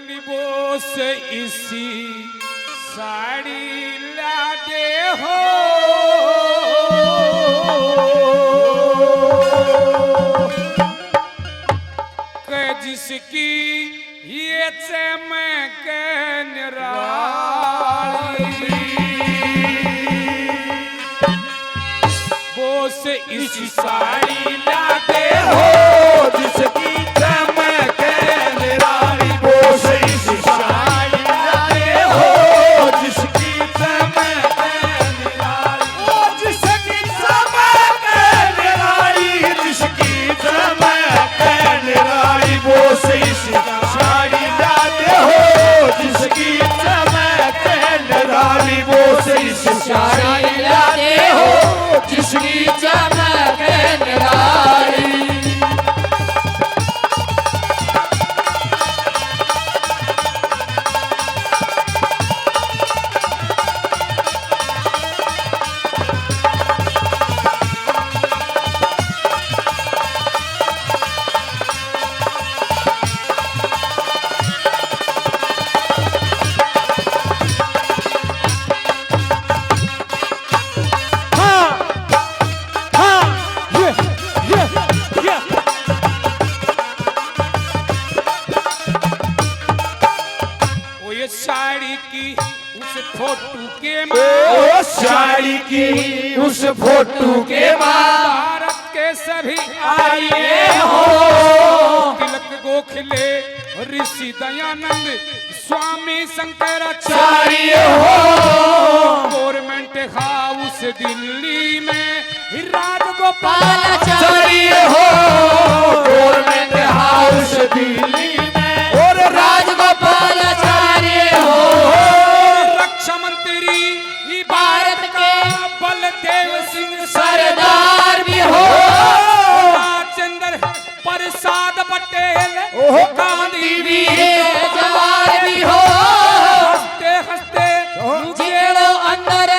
बोली वो से इसी साड़ी ला दे हो के जिसकी ये चमक निराली वो से इसी साड़ी ला दे हो जिसकी चमक निराली वो से इसी साड़ी ला दे हो जिसकी चमक निराली वो जिसकी चमक निराली जिसकी चमक निराली वो से इसी साड़ी ला दे हो जिसकी चमक निराली वो से इसी साड़ी ला दे हो जिसकी चमक निराली साड़ी की उस फोटो के ओ साड़ी की उस फोटो के भारत के सभी आइए हो तिलक गोखले ऋषि दयानंद स्वामी शंकराचार्य हो गवर्नमेंट हाउस दिल्ली में राजगोपालाचार्य आचार्य हो गवर्नमेंट हाउस दिल्ली में और राजगोपालाचार्य हो रक्षा मंत्री भारत के बलदेव सिंह सरदार भी हो राजेंद्र प्रसाद पटेल गांधी भी जवान भी हो हंसते हंसते जेलों अंदर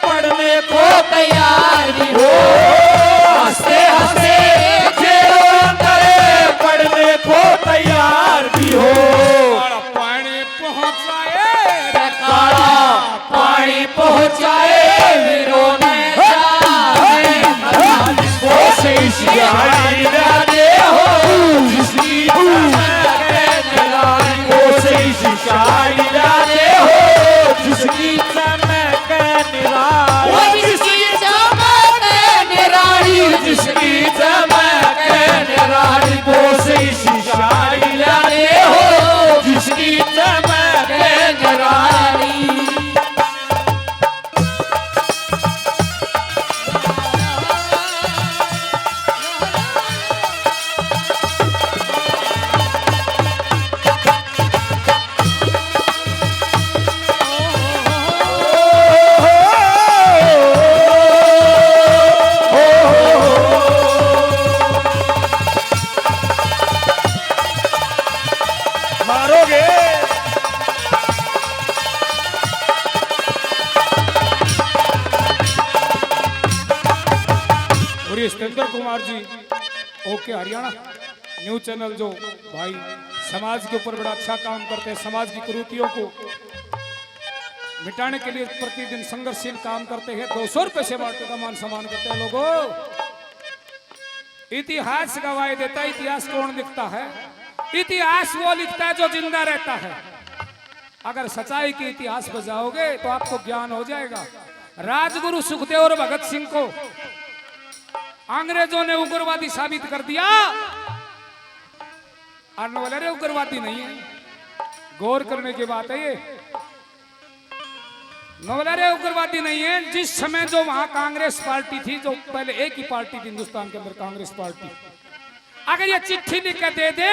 पढ़ने को तैयार भी हो हंसते हंसते जेलों अंदर पढ़ने को तैयार भी हो पानी पहुंचाए काला पानी पहुंचाए वीरों ने वो से सियारी दे हो जिसकी चमक निराली वो से सियारी दे हो जिसकी चमक निराली वो जिसकी चमक निराली जिसकी चमक निराली वो से सियारी दे हो जिसकी चमक निराली मारोगे और ये Satendra Kumar ji okay Haryana news channel जो भाई समाज के ऊपर बड़ा अच्छा काम करते हैं, समाज की कुरीतियों को मिटाने के लिए प्रतिदिन संघर्षशील काम करते हैं। 200 रुपए से बांटने का मान सम्मान करते हैं। लोगों इतिहास गवाही देता है। इतिहास कौन लिखता है? इतिहास वो लिखता है जो जिंदा रहता है। अगर सच्चाई के इतिहास पर जाओगे तो आपको ज्ञान हो जाएगा। राजगुरु सुखदेव और भगत सिंह को अंग्रेजों ने उग्रवादी साबित कर दिया। अरे उग्रवादी नहीं है, गौर करने की बात है ये। नवलरे उग्रवादी नहीं है। जिस समय जो वहां कांग्रेस पार्टी थी, जो पहले एक ही पार्टी थी हिंदुस्तान के अंदर, कांग्रेस पार्टी, अगर ये चिट्ठी लिख के दे दे,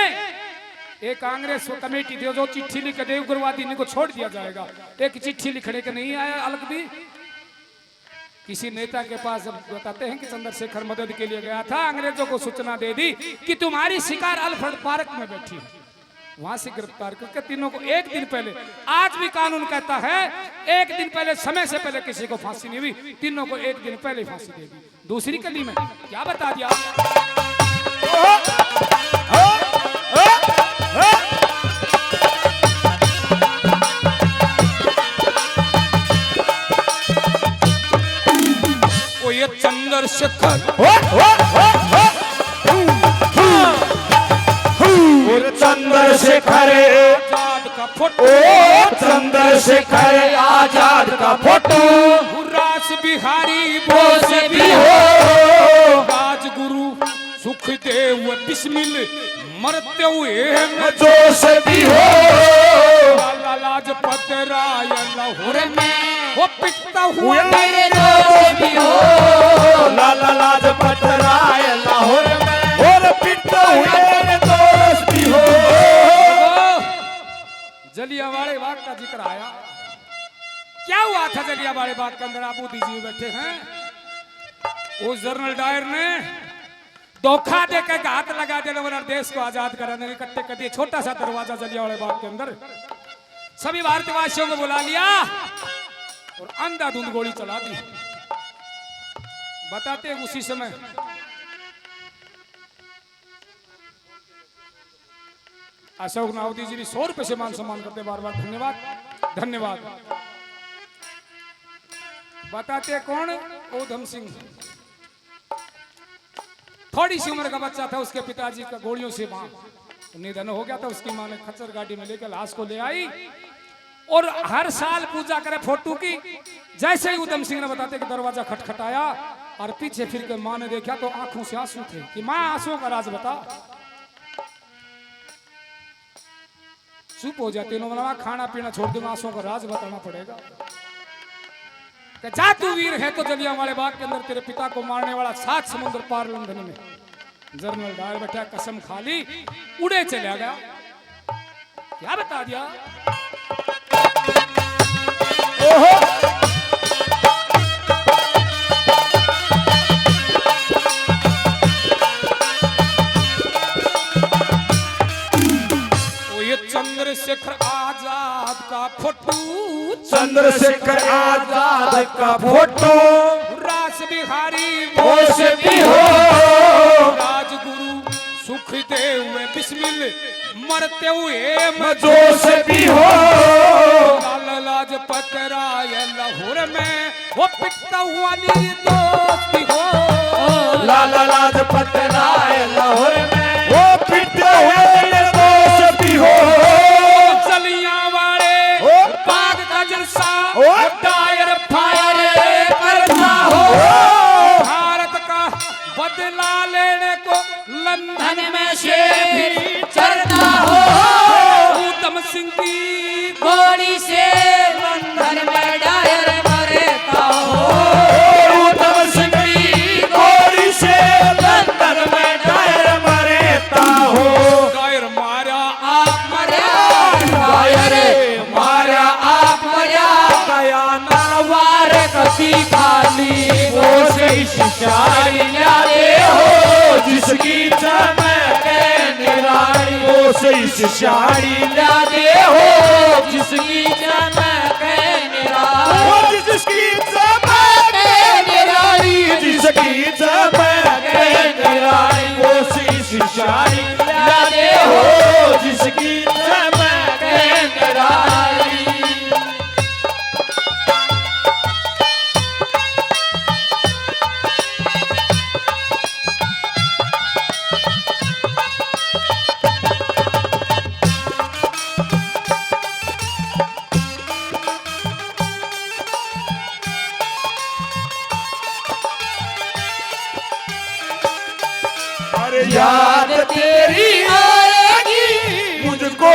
एक कांग्रेस कमेटी थी जो चिट्ठी लिख के दे उग्रवादी इनको छोड़ दिया जाएगा। एक चिट्ठी लिखने के नहीं आया अलग भी। किसी नेता के पास जब बताते हैं कि चंद्रशेखर मदद के लिए गया था, अंग्रेजों को सूचना दे दी कि तुम्हारी शिकार अल्फ्रेड पार्क में बैठी है। वहां से गिरफ्तार करके तीनों को एक दिन पहले, आज भी कानून कहता है एक दिन पहले, समय से पहले किसी को फांसी नहीं हुई, तीनों को एक दिन पहले फांसी दे दी। दूसरी कली में क्या बता दिया? चंद्रशेखर चंद्रशेखर आजाद का फोटो, चंद्रशेखर आजाद का फोटो, रास बिहारी बोस भी हो, राजगुरु सुखदेव बिस्मिल मरते हुए जोश भी हो, लाला लाजपत राय लाहौर में वो पिटता हुआ मेरे दोस्त भी हो, लाला लाजपत राय लाहौर में और पिटता हुआ मेरे दोस्त भी हो। जलियांवाले बाग का जिक्र आया, क्या हुआ था जलियांवाले बाग के अंदर? आप मोदी जी बैठे हैं, उस जनरल डायर ने धोखा देकर हाथ लगा देने वाला देश को आजाद कराने के कट्टे कटिए छोटा सा दरवाजा जलियांवाले बाग के अंदर सभी भारतवासियों को बुला लिया और अंधाधुंध गोली चला दी। बताते हैं उसी समय अशोक नावदी जी भी 100 रुपए से मान सम्मान करते, बार बार धन्यवाद धन्यवाद। बताते कौन? ऊधम सिंह। थोड़ी सी उम्र का बच्चा था, उसके पिताजी का गोलियों से मां निधन हो गया था। उसकी मां ने खच्चर गाड़ी में लेकर लाश को ले आई और हर साल पूजा करे फोटो की। जैसे ही ऊधम सिंह ने बताते कि दरवाजा खटखटाया और पीछे फिर के मां ने देखा तो आंखों से आंसू थे कि मां आंसुओं का राज बता। चुप हो जाते, उन्होंने खाना पीना छोड़ दूंगा, आंसुओं का राज बताना पड़ेगा। जा तू वीर है तो जलियांवाले बाग के अंदर तेरे पिता को मारने वाला 7 समुद्र पार लंदन में जनरल डायर बैठा, कसम खा ली, उड़े चला गया। क्या बता दिया? चंद्रशेखर आजाद का फोटो, चंद्रशेखर आजाद का फोटो, रास बिहारी बोस भी हो, राजगुरु सुखदेव बिस्मिल मरते हुए जोश भी हो, लाला लाजपत राय लाहौर में वो पिटता हुआ निर्दोष भी हो, लाला लाजपत राय लाहौर में वो पिटते हुए निर्दोष भी हो। जलियांवाले बाग का जलसा डायर फायर करता हो, भारत का बदला लेने को लंदन में शेर भी चढ़ता हो, ऊधम सिंह की गोली से लंदन में डायर मरता हो, ऊधम सिंह की गोली से लंदन में डायर मरता हो। डायर मारा आप मर्या, डायर मारा आप मर्या, गया ना वार कसी खाली, वो से शिशारी लाते हो जिसकी चमक निराली, वो से शिशारी लाते हो जिसकी चमक निराली, वो जिसकी चमक निराली, जिसकी चमक निराली, वो से शिशारी लाते हो जिसकी चमक निराली। याद तेरी आएगी मुझको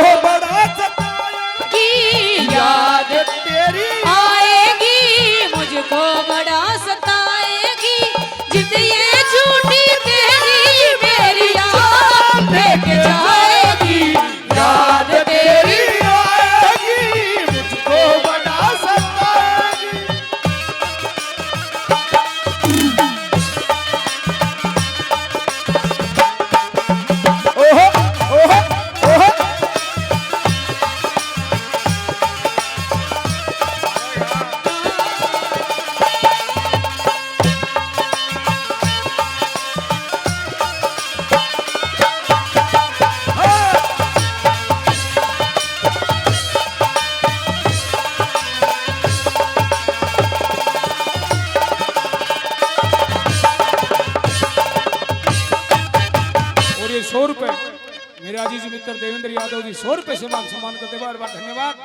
मित्र देवेंद्र यादव जी 100 रुपए से मान सम्मान करते बार बार धन्यवाद।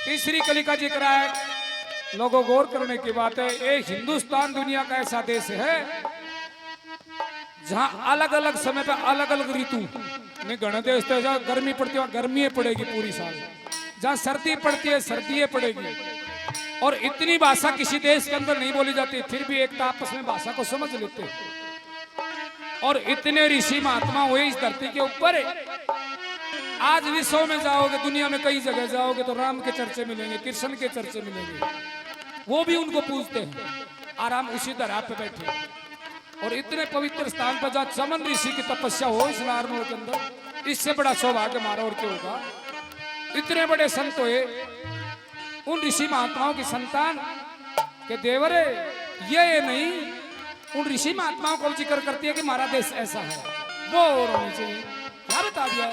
तीसरी कली का जिक्र है, लोगों गौर करने की बात है, एक हिंदुस्तान दुनिया का ऐसा देश है जहां अलग अलग समय पे अलग अलग ऋतु में गण देश है। जहाँ गर्मी पड़ती है गर्मी पड़ेगी पूरी साल, जहाँ सर्दी पड़ती है सर्दी पड़ेगी, और इतनी भाषा किसी देश के अंदर नहीं बोली जाती, फिर भी एकता आपस में भाषा को समझ लेते हैं। और इतने ऋषि महात्मा हुए इस धरती के ऊपर। आज विश्व में जाओगे, दुनिया में कई जगह जाओगे तो राम के चर्चे मिलेंगे, कृष्ण के चर्चे मिलेंगे, वो भी उनको पूजते हैं, आराम उसी तरह पे बैठे। और इतने पवित्र स्थान पर जहाँ चमन ऋषि की तपस्या हो इस नारनौल के अंदर, इससे बड़ा सौभाग्य हमारा और क्या होगा। इतने बड़े संत हुए, उन ऋषि महात्माओं की संतान के देवरे ये नहीं, उन ऋषि महात्माओं को जिक्र करती है कि हमारा देश ऐसा है, वो और होनी चाहिए। क्या बता दिया।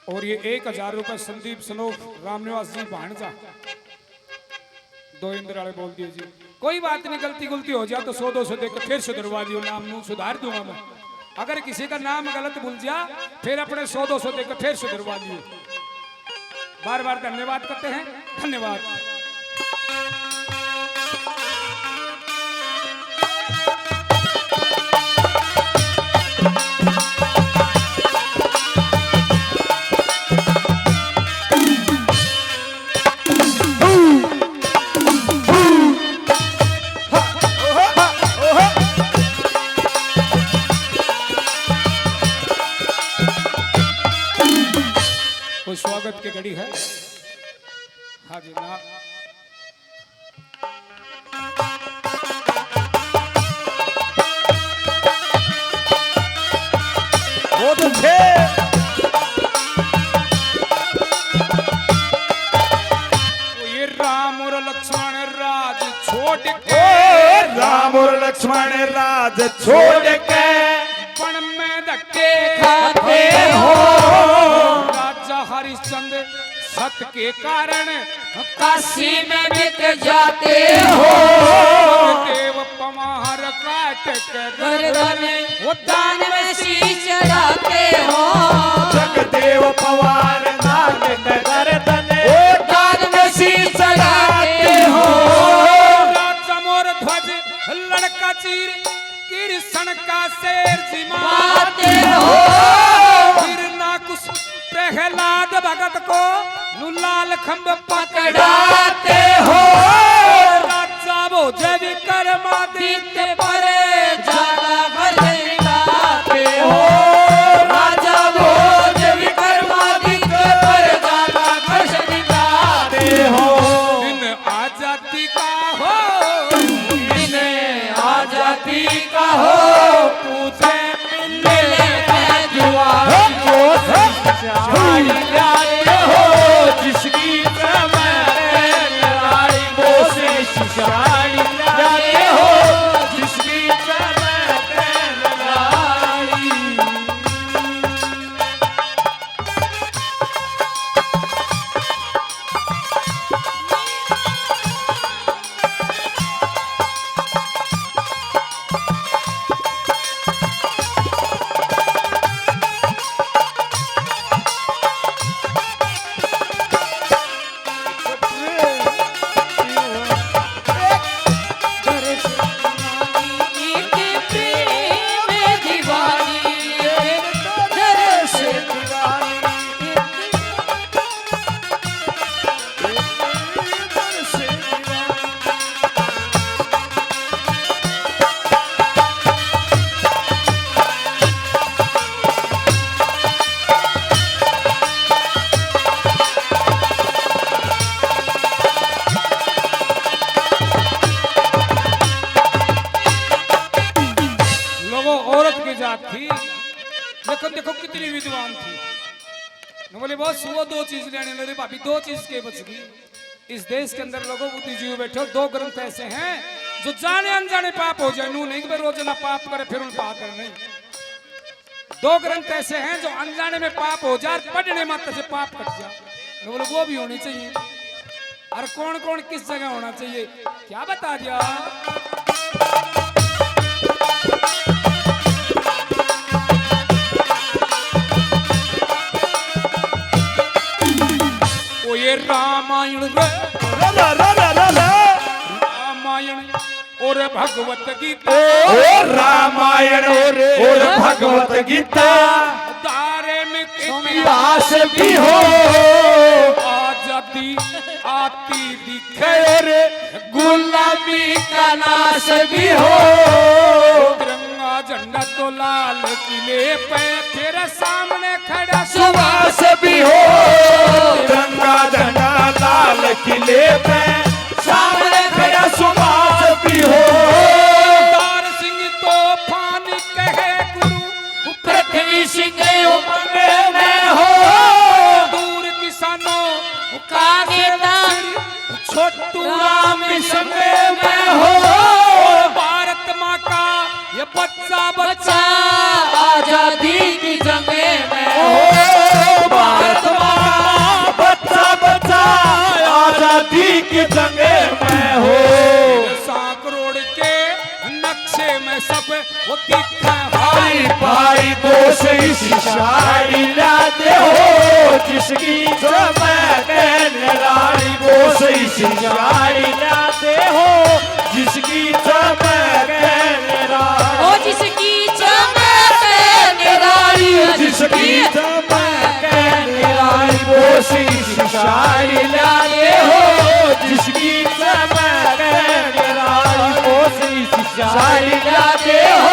और ये 1000 रुपए संदीप सनोफ रामनिवास जी भाणजा, 2 इंद्राले बोल दिए जी। कोई बात नहीं, गलती गुलती हो जाए तो 100-200 देकर फिर सुधरवा दियो, नाम नू सुधार दूंगा मैं। अगर किसी का नाम गलत भूल जा फिर अपने 100-200 देकर फिर सुधरवा दियो। बार बार धन्यवाद करते हैं, धन्यवाद। स्वागत की घड़ी है। हाँ जी ना, वो तो थे। ये राम और लक्ष्मण राज छोड़ के, राम और लक्ष्मण राज छोड़ के वन में धक्के खाते हो। हरिश्चंद्र सत के कारण काशी में बिक जाते हो। देव पमार काट गर्दन उद्यान में शीश चढ़ाते हो। जगदेव पवार नाग गर्दन उद्यान में शीश चढ़ाते हो। चमोर ध्वज लड़का चीर कृष्ण का शेर जिमाते हो। फिर ना कुछ प्रहलाद भगत को लाल खंभ पकड़ाते हो। राजा भोज विक्रमादित्य परे ज्यादा फरमाते हो। राजा भोज विक्रमादित्य पर ज्यादा फरमाते हो। दिन आजादी का हो, दिन आजादी का हो। पूछे मिले जुआ को जाने हो। जिसकी लड़ाई वो से शिशानी जाते हो। जिसकी लड़ाई लेकिन देखो कितनी विद्वान थी। मैं बोले बॉस वो 2 चीज लेने लगे, भाभी 2 चीज के बच गई। इस देश के अंदर लोगों बुद्धिजीवी बैठे, 2 ग्रंथ ऐसे हैं जो जाने अनजाने पाप हो जाए। नू नहीं कि रोजाना पाप करे फिर उन पाप कर नहीं। दो ग्रंथ ऐसे हैं जो अनजाने में पाप हो जाए, पढ़ने मात्र से पाप कट जाए। मैं बोले वो भी होनी चाहिए। और कौन कौन किस जगह होना चाहिए, क्या बता दिया। ओ ये रामायण रामायण और भगवत गीता, रामायण और भगवत गीता धार्मिक इतिहास भी हो, आजादी आती दिखे रे गुलामी का नाश भी हो, तिरंगा झंडा तो लाल किले पे तेरे सामने खड़ा सुभाष भी हो, तिरंगा झंडा लाल किले पे सामने खड़ा सुभाष भी हो, दार सिंह तूफान कहे गुरु पृथ्वी सिंह उमंग में हो, दूर किसानों का नेता छोटू राम संग में हो, भारत माँ का ये बच्चा बच्चा आजादी की जंग में हो, भारत माँ बच्चा बच्चा आजादी की जंग में हो, साक रोड के नक्शे में सब वो दिखा भाई भाई दोष इस शायरी लाते हो, जिसकी चमक निराली दोष इस शायरी लाते हो, जिसकी चमक निराली, ओ जिसकी चमक निराली, जिसकी चमक निराली दोष इस शायरी लाते हो, जिसकी चमक निराली दोष इस शायरी लाते हो,